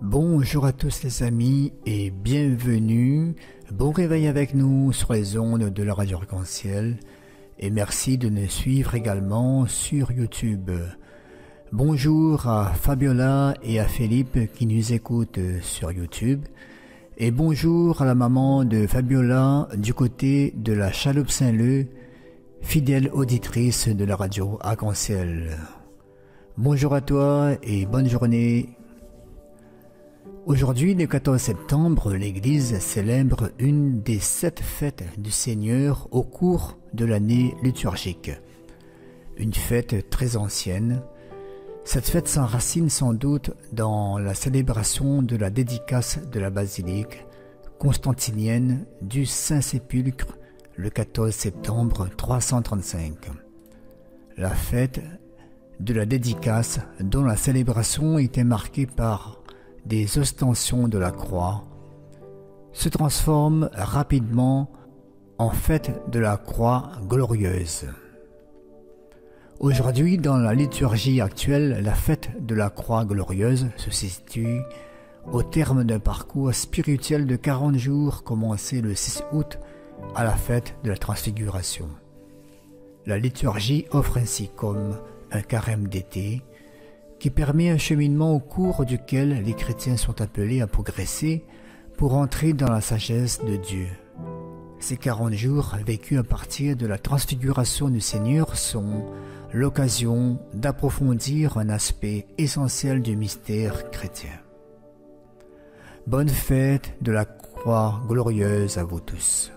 Bonjour à tous les amis et bienvenue. Bon réveil avec nous sur les ondes de la Radio Arc-en-Ciel et merci de nous suivre également sur YouTube. Bonjour à Fabiola et à Philippe qui nous écoutent sur YouTube. Et bonjour à la maman de Fabiola du côté de la Chaloupe-Saint-Leu, fidèle auditrice de la Radio Arc-en-Ciel. Bonjour à toi et bonne journée. Aujourd'hui, le 14 septembre, l'Église célèbre une des 7 fêtes du Seigneur au cours de l'année liturgique. Une fête très ancienne. Cette fête s'enracine sans doute dans la célébration de la dédicace de la basilique constantinienne du Saint-Sépulcre le 14 septembre 335. La fête de la dédicace dont la célébration était marquée par des ostensions de la croix, se transforme rapidement en fête de la croix glorieuse. Aujourd'hui, dans la liturgie actuelle, la fête de la croix glorieuse se situe au terme d'un parcours spirituel de 40 jours commencé le 6 août à la fête de la Transfiguration. La liturgie offre ainsi comme un carême d'été qui permet un cheminement au cours duquel les chrétiens sont appelés à progresser pour entrer dans la sagesse de Dieu. Ces 40 jours vécus à partir de la transfiguration du Seigneur sont l'occasion d'approfondir un aspect essentiel du mystère chrétien. Bonne fête de la croix glorieuse à vous tous.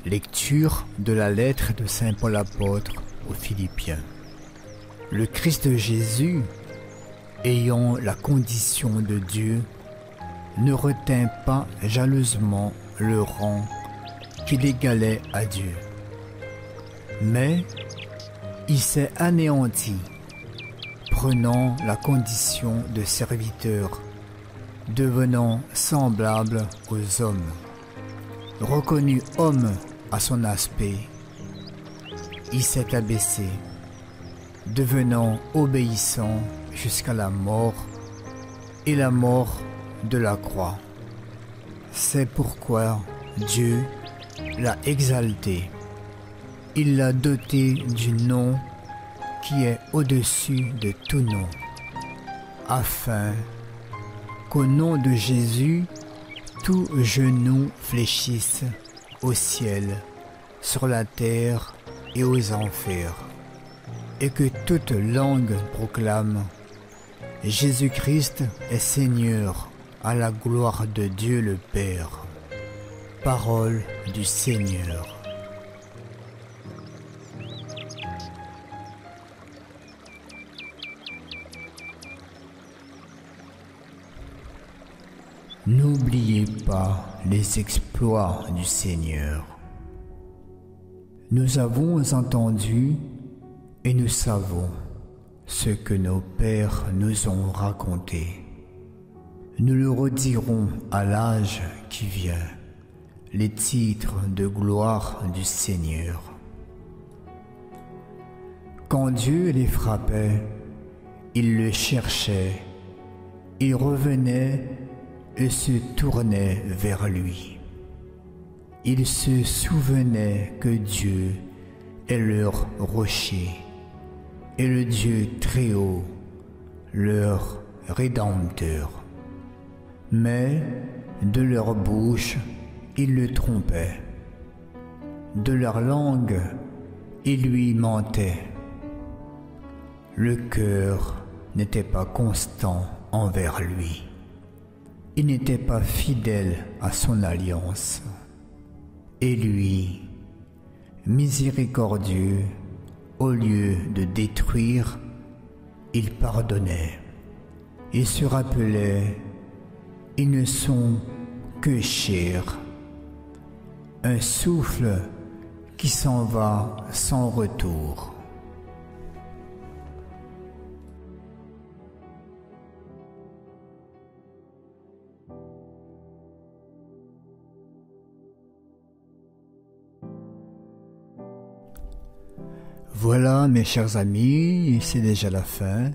Lecture de la lettre de Saint Paul apôtre aux Philippiens. Le Christ Jésus, ayant la condition de Dieu, ne retint pas jalousement le rang qu'il égalait à Dieu. Mais il s'est anéanti, prenant la condition de serviteur, devenant semblable aux hommes. Reconnu homme à son aspect, il s'est abaissé, devenant obéissant jusqu'à la mort et la mort de la croix. C'est pourquoi Dieu l'a exalté. Il l'a doté du nom qui est au-dessus de tout nom, afin qu'au nom de Jésus, tout genou fléchisse au ciel, sur la terre et aux enfers, et que toute langue proclame Jésus-Christ est Seigneur à la gloire de Dieu le Père. Parole du Seigneur. N'oubliez pas les exploits du Seigneur. Nous avons entendu et nous savons ce que nos pères nous ont raconté. Nous le redirons à l'âge qui vient, les titres de gloire du Seigneur. Quand Dieu les frappait, ils le cherchaient, ils revenaient et se tournaient vers lui. Ils se souvenaient que Dieu est leur rocher et le Dieu très haut, leur Rédempteur. Mais de leur bouche, ils le trompaient. De leur langue, ils lui mentaient. Le cœur n'était pas constant envers lui. Il n'était pas fidèle à son alliance. Et lui, miséricordieux, au lieu de détruire, il pardonnait. Il se rappelait, ils ne sont que chair, un souffle qui s'en va sans retour. Voilà mes chers amis, c'est déjà la fin.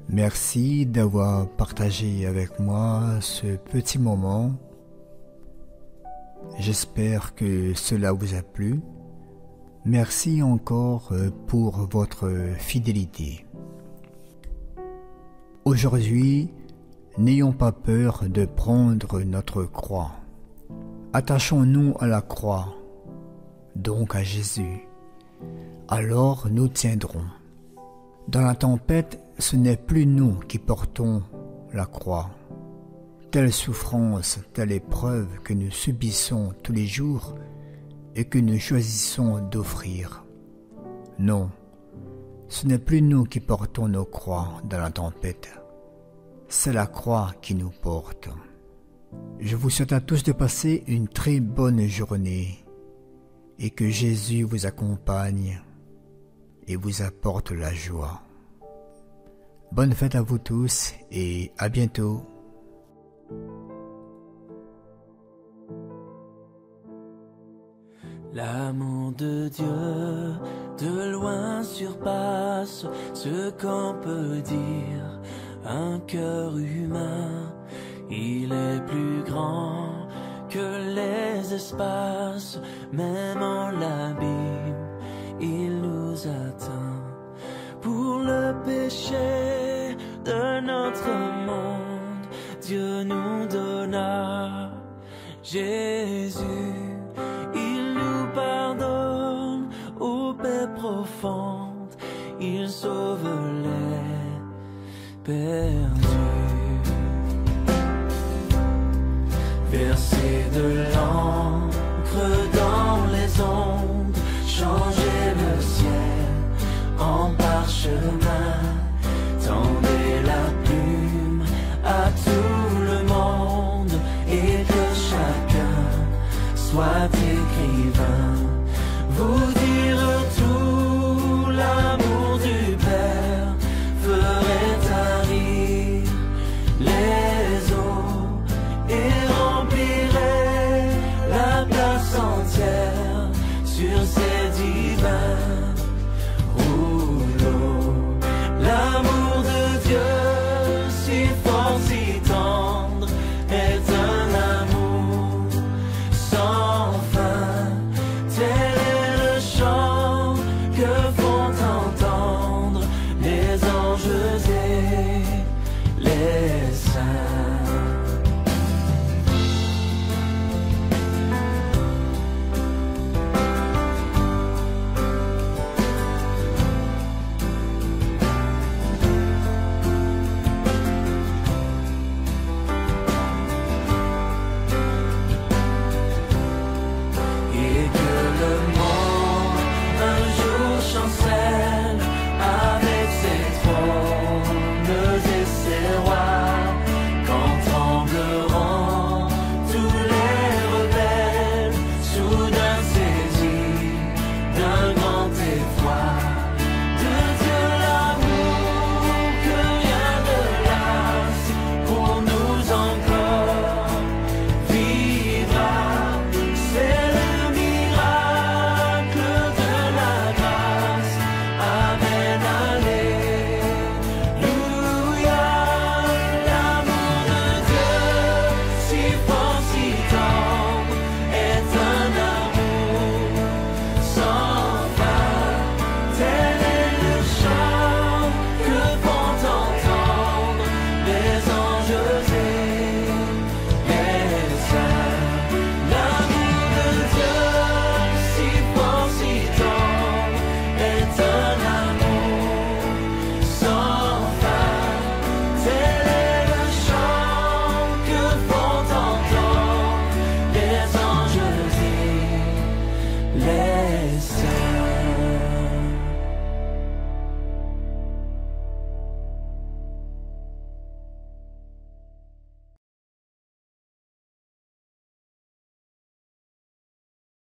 Merci d'avoir partagé avec moi ce petit moment. J'espère que cela vous a plu. Merci encore pour votre fidélité. Aujourd'hui, n'ayons pas peur de prendre notre croix. Attachons-nous à la croix, donc à Jésus. Alors nous tiendrons. Dans la tempête, ce n'est plus nous qui portons la croix. Telle souffrance, telle épreuve que nous subissons tous les jours et que nous choisissons d'offrir. Non, ce n'est plus nous qui portons nos croix dans la tempête. C'est la croix qui nous porte. Je vous souhaite à tous de passer une très bonne journée et que Jésus vous accompagne et vous apporte la joie. Bonne fête à vous tous et à bientôt. L'amour de Dieu de loin surpasse ce qu'on peut dire. Un cœur humain, il est plus grand que les espaces, même en l'abîme, il nous atteint. Pour le péché de notre monde, Dieu nous donna Jésus. Il nous pardonne aux paix profondes, il sauve les perdus. Verser de l'encre notre